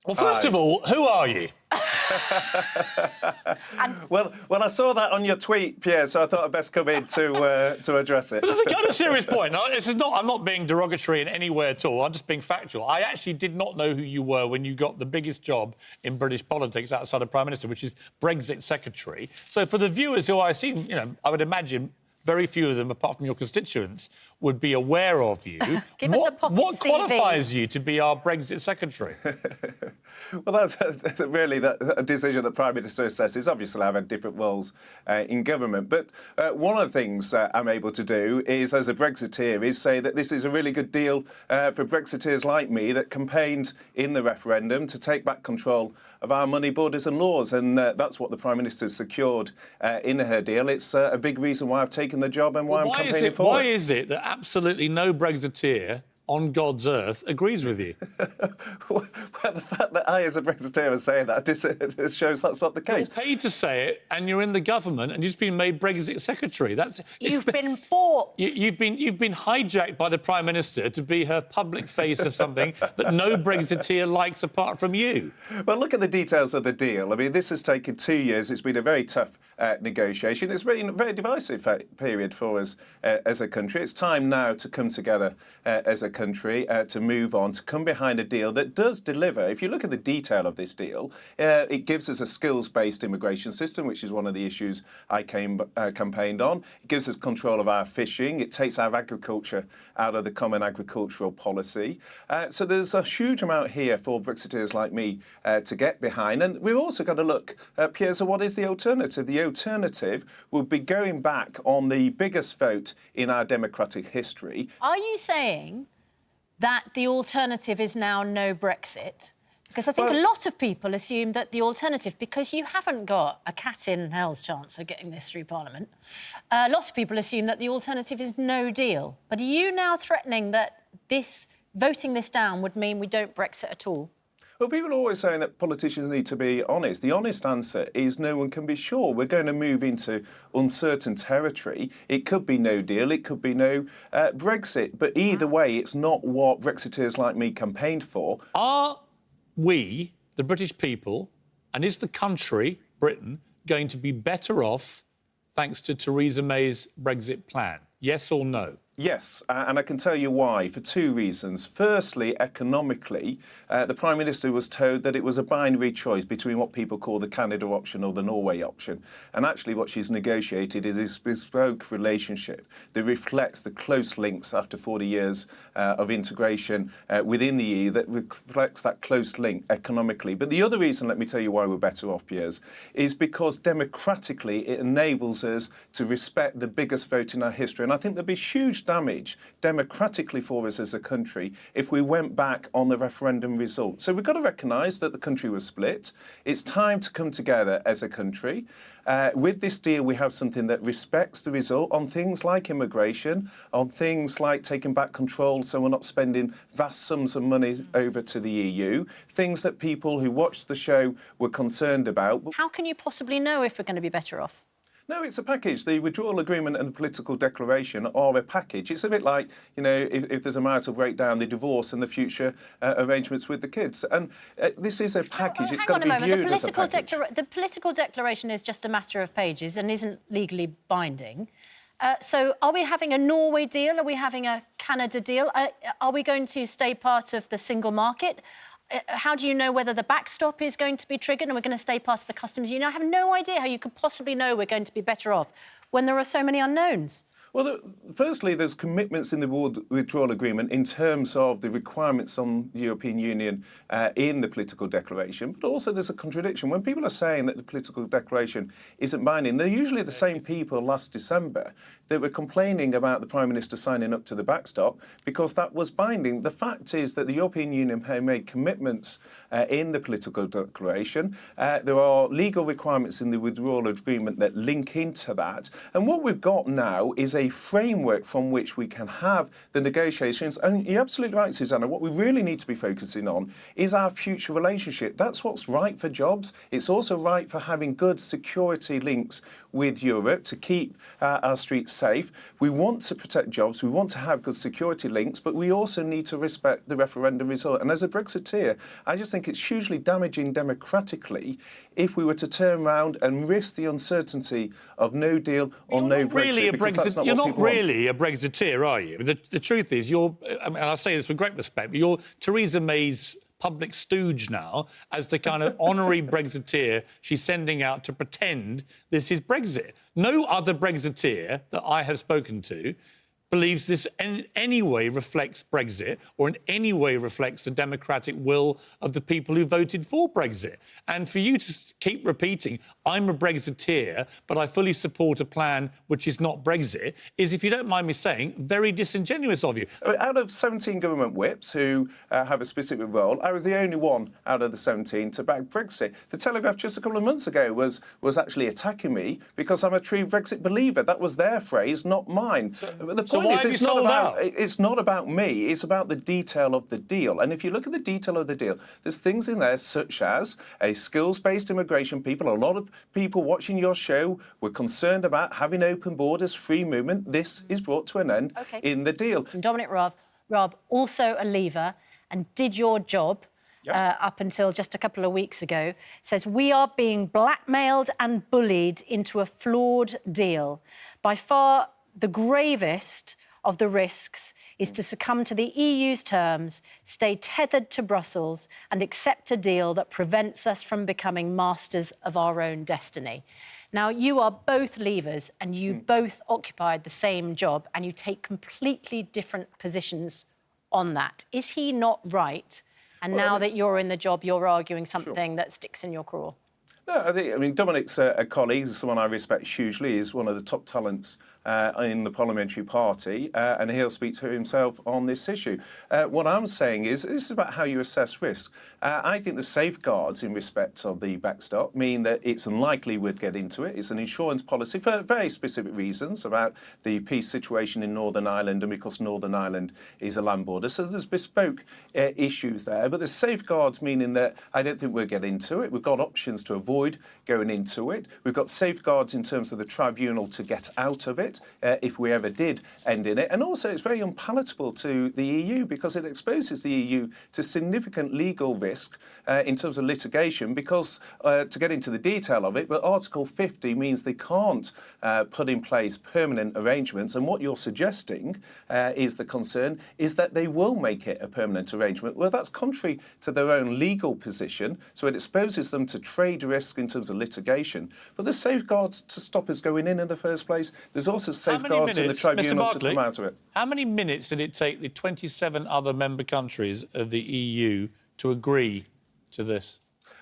Well, first of all, who are you? Well, I saw that on your tweet, Piers, so I thought I'd best come in to address it. This is a kind of serious point. No, I'm not being derogatory in any way at all. I'm just being factual. I actually did not know who you were when you got the biggest job in British politics outside of Prime Minister, which is Brexit Secretary. So for the viewers who I assume, I would imagine very few of them, apart from your constituents, would be aware of you. What qualifies you to be our Brexit Secretary? Well, that's really a decision that Prime Minister assesses. Obviously, I've had different roles in government. But one of the things I'm able to do is, as a Brexiteer, is say that this is a really good deal for Brexiteers like me that campaigned in the referendum to take back control of our money, borders and laws. And that's what the Prime Minister secured in her deal. It's a big reason why I've taken the job and why I'm campaigning for it. Why is it that absolutely no Brexiteer on God's earth agrees with you? Well, the fact that I, as a Brexiteer, am saying that shows that's not the case. You're paid to say it, and you're in the government, and you've just been made Brexit Secretary. You've been bought. You've been hijacked by the Prime Minister to be her public face of something that no Brexiteer likes apart from you. Well, look at the details of the deal. I mean, this has taken 2 years. It's been a very tough negotiation. It's been a very divisive period for us as a country. It's time now to come together as a country, to move on, to come behind a deal that does deliver. If you look at the detail of this deal, it gives us a skills-based immigration system, which is one of the issues I campaigned on. It gives us control of our fishing. It takes our agriculture out of the common agricultural policy. So there's a huge amount here for Brexiteers like me to get behind. And we've also got to look, Piers, at what is the alternative. The alternative would be going back on the biggest vote in our democratic history. Are you saying that the alternative is now no Brexit? Because I think a lot of people assume that the alternative, because you haven't got a cat in hell's chance of getting this through Parliament, lots of people assume that the alternative is no deal. But are you now threatening that voting this down would mean we don't Brexit at all? Well, people are always saying that politicians need to be honest. The honest answer is no one can be sure. We're going to move into uncertain territory. It could be no deal. It could be no Brexit. But either way, it's not what Brexiteers like me campaigned for. Are we, the British people, and is the country, Britain, going to be better off thanks to Theresa May's Brexit plan? Yes or no? Yes, and I can tell you why, for two reasons. Firstly, economically, the Prime Minister was told that it was a binary choice between what people call the Canada option or the Norway option. And actually what she's negotiated is a bespoke relationship that reflects the close links after 40 years of integration within the EU, that reflects that close link economically. But the other reason, let me tell you why we're better off, Piers, is because democratically it enables us to respect the biggest vote in our history. And I think there'd be huge damage democratically for us as a country if we went back on the referendum result. So we've got to recognise that the country was split. It's time to come together as a country. With this deal, we have something that respects the result on things like immigration, on things like taking back control so we're not spending vast sums of money over to the EU, things that people who watched the show were concerned about. How can you possibly know if we're going to be better off? No, it's a package. The withdrawal agreement and the political declaration are a package. It's a bit like, if there's a marital breakdown, the divorce and the future arrangements with the kids. And this is a package. It's got to be viewed as a package. The political declaration is just a matter of pages and isn't legally binding. So are we having a Norway deal? Are we having a Canada deal? Are we going to stay part of the single market? How do you know whether the backstop is going to be triggered and we're going to stay part of the customs union? I have no idea how you could possibly know we're going to be better off when there are so many unknowns. Well, firstly, there's commitments in the withdrawal agreement in terms of the requirements on the European Union in the political declaration, but also there's a contradiction. When people are saying that the political declaration isn't binding, they're usually the same people last December that were complaining about the Prime Minister signing up to the backstop because that was binding. The fact is that the European Union have made commitments in the political declaration. There are legal requirements in the withdrawal agreement that link into that. And what we've got now is a framework from which we can have the negotiations. And you're absolutely right, Susanna, what we really need to be focusing on is our future relationship. That's what's right for jobs. It's also right for having good security links with Europe to keep our streets safe. We want to protect jobs. We want to have good security links, but we also need to respect the referendum result. And as a Brexiteer, I just think it's hugely damaging democratically if we were to turn around and risk the uncertainty of no deal or no Brexit. You're not really a Brexiteer, are you? The truth is, and I say this with great respect, but you're Theresa May's public stooge now as the kind of honorary Brexiteer she's sending out to pretend this is Brexit. No other Brexiteer that I have spoken to believes this in any way reflects Brexit or in any way reflects the democratic will of the people who voted for Brexit. And for you to keep repeating, I'm a Brexiteer, but I fully support a plan which is not Brexit, is, if you don't mind me saying, very disingenuous of you. Out of 17 government whips who have a specific role, I was the only one out of the 17 to back Brexit. The Telegraph just a couple of months ago was actually attacking me because I'm a true Brexit believer. That was their phrase, not mine. It's not about me, it's about the detail of the deal. And if you look at the detail of the deal, there's things in there such as a skills-based immigration. A lot of people watching your show were concerned about having open borders, free movement. This is brought to an end in the deal. Dominic Raab, also a Leaver, and did your job up until just a couple of weeks ago, says we are being blackmailed and bullied into a flawed deal. By far the gravest of the risks is to succumb to the EU's terms, stay tethered to Brussels and accept a deal that prevents us from becoming masters of our own destiny. Now, you are both Leavers and you both occupied the same job and you take completely different positions on that. Is he not right? And now that you're in the job, you're arguing something that sticks in your craw? No, I mean, Dominic's a colleague, someone I respect hugely. He's one of the top talents in the parliamentary party, and he'll speak to himself on this issue. What I'm saying is, this is about how you assess risk. I think the safeguards in respect of the backstop mean that it's unlikely we'd get into it. It's an insurance policy for very specific reasons about the peace situation in Northern Ireland and because Northern Ireland is a land border. So there's bespoke issues there, but the safeguards meaning that I don't think we'll get into it. We've got options to avoid going into it. We've got safeguards in terms of the tribunal to get out of it if we ever did end in it. And also it's very unpalatable to the EU because it exposes the EU to significant legal risk in terms of litigation because, to get into the detail of it, but Article 50 means they can't put in place permanent arrangements. And what you're suggesting is the concern is that they will make it a permanent arrangement. Well, that's contrary to their own legal position. So it exposes them to trade risk in terms of litigation. But there's safeguards to stop us going in the first place. There's also safeguards in the tribunal to come out of it. How many minutes did it take the 27 other member countries of the EU to agree to this?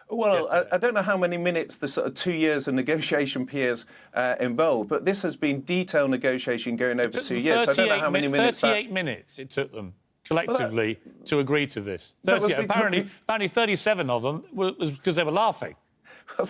Well, I don't know how many minutes the sort of 2 years of negotiation, Piers, involved, but this has been detailed negotiation going over 2 years. So I don't know how many minutes. 38 minutes it took them collectively to agree to this. Apparently 37 of them was because they were laughing.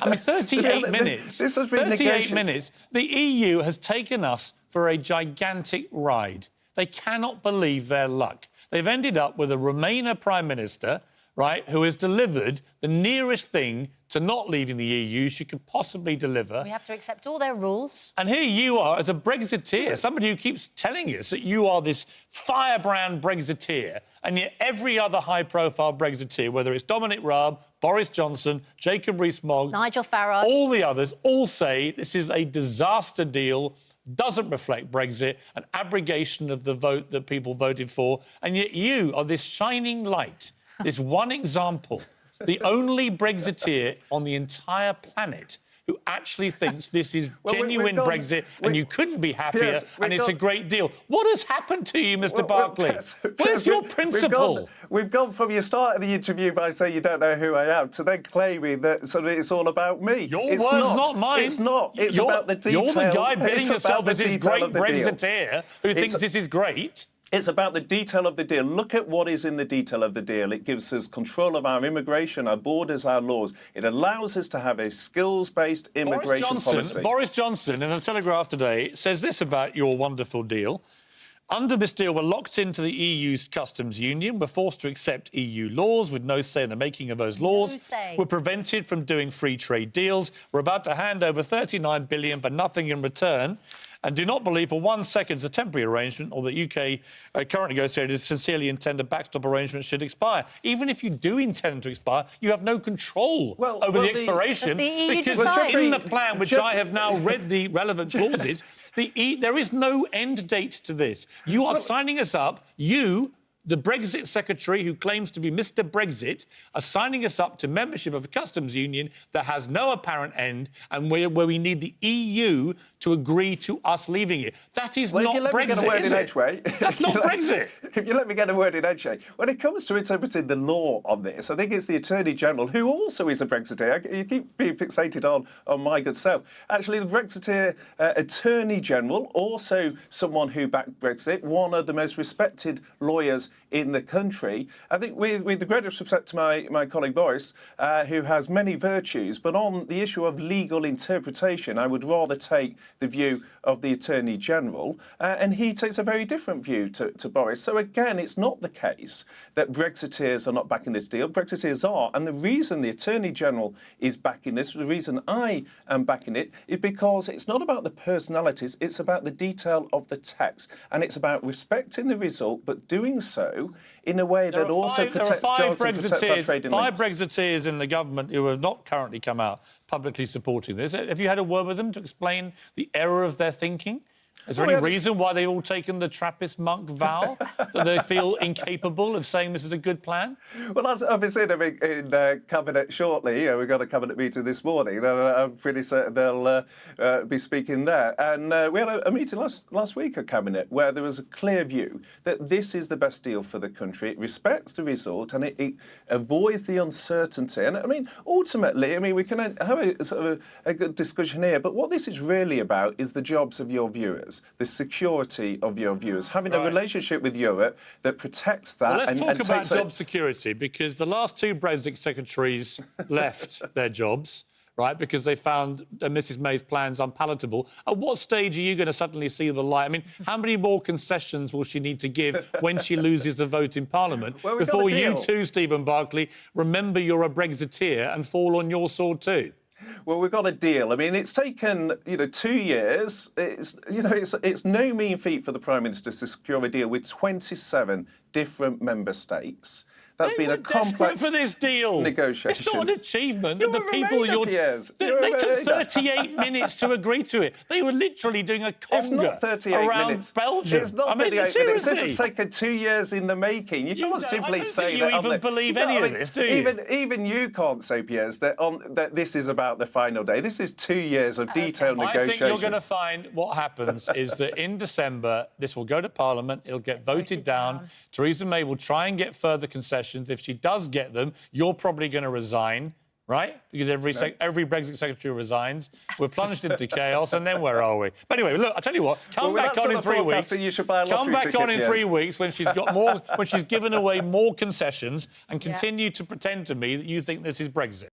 I mean, 38 minutes. This has been 38 minutes. The EU has taken us for a gigantic ride. They cannot believe their luck. They've ended up with a Remainer Prime Minister, right, who has delivered the nearest thing to not leaving the EU she could possibly deliver. We have to accept all their rules. And here you are as a Brexiteer, somebody who keeps telling us that you are this firebrand Brexiteer, and yet every other high-profile Brexiteer, whether it's Dominic Raab, Boris Johnson, Jacob Rees-Mogg, Nigel Farage, all the others, all say this is a disaster deal, doesn't reflect Brexit, an abrogation of the vote that people voted for, and yet you are this shining light, this one example, the only Brexiteer on the entire planet who actually thinks this is genuine Brexit and you couldn't be happier Piers, and it's a great deal. What has happened to you, Mr Barclay? Where's your principle? We've gone from your start of the interview by saying you don't know who I am to then claiming that sort of it's all about me. Your words, not mine. It's not. It's about the detail. You're the guy billing yourself as this great Brexiteer who thinks this is great. It's about the detail of the deal. Look at what is in the detail of the deal. It gives us control of our immigration, our borders, our laws. It allows us to have a skills-based immigration policy. Boris Johnson, in a Telegraph today, says this about your wonderful deal. Under this deal, we're locked into the EU's customs union. We're forced to accept EU laws with no say in the making of those laws. No say. We're prevented from doing free trade deals. We're about to hand over $39 billion for nothing in return. And do not believe for 1 second it's a temporary arrangement or the UK current negotiators sincerely intend a backstop arrangement should expire. Even if you do intend to expire, you have no control over the expiration because in the plan, which I have now read the relevant clauses, there is no end date to this. You are signing us up, the Brexit secretary who claims to be Mr. Brexit, are signing us up to membership of a customs union that has no apparent end and where we need the EU to agree to us leaving it. That is not Brexit, is it? That's not Brexit. If you let me get a word in Edgeway, when it comes to interpreting the law on this, I think it's the Attorney General, who also is a Brexiteer. You keep being fixated on my good self. Actually, the Brexiteer Attorney General, also someone who backed Brexit, one of the most respected lawyers in the country. I think with the greatest respect to my colleague Boris, who has many virtues, but on the issue of legal interpretation, I would rather take the view of the Attorney General, and he takes a very different view to Boris. So again, it's not the case that Brexiteers are not backing this deal. Brexiteers are, and the reason the Attorney General is backing this, the reason I am backing it, is because it's not about the personalities, it's about the detail of the text, and it's about respecting the result, but doing so in a way that also protects jobs and protects our trading links. 5 Brexiteers in the government who have not currently come out publicly supporting this. Have you had a word with them to explain the error of their thinking? Is there any reason why they've all taken the Trappist monk vow, that they feel incapable of saying this is a good plan? Well, as I've been seeing them in Cabinet shortly. We've got a Cabinet meeting this morning. I'm pretty certain they'll be speaking there. And we had a meeting last week at Cabinet where there was a clear view that this is the best deal for the country. It respects the result and it avoids the uncertainty. And, I mean, ultimately, we can have a good discussion here, but what this is really about is the jobs of your viewers. The security of your viewers, having a relationship with Europe that protects that. Well, let's talk about job security, because the last 2 Brexit secretaries left their jobs, right, because they found Mrs May's plans unpalatable. At what stage are you going to suddenly see the light? I mean, how many more concessions will she need to give when she loses the vote in Parliament before you too, Stephen Barclay, remember you're a Brexiteer and fall on your sword too? Well, we've got a deal. I mean, it's taken 2 years. It's no mean feat for the Prime Minister to secure a deal with 27 different member states. That's been a complex for this deal. Negotiation. It's not an achievement that the people they took 38 minutes to agree to it. They were literally doing a conga around Belgium. It's not 38 minutes. This has taken 2 years in the making. You can't simply say that. You even believe any of this, do you? Even you can't say, Piers, that this is about the final day. This is 2 years of detailed negotiation. I think you're going to find what happens is that in December, this will go to Parliament, it'll get voted down. Theresa May will try and get further concessions. If she does get them, you're probably going to resign, right? Because every Brexit secretary resigns. We're plunged into chaos, and then where are we? But anyway, look, I tell you what, come back on in 3 weeks. Come back on in 3 weeks when she's got more, when she's given away more concessions, and continue to pretend to me that you think this is Brexit.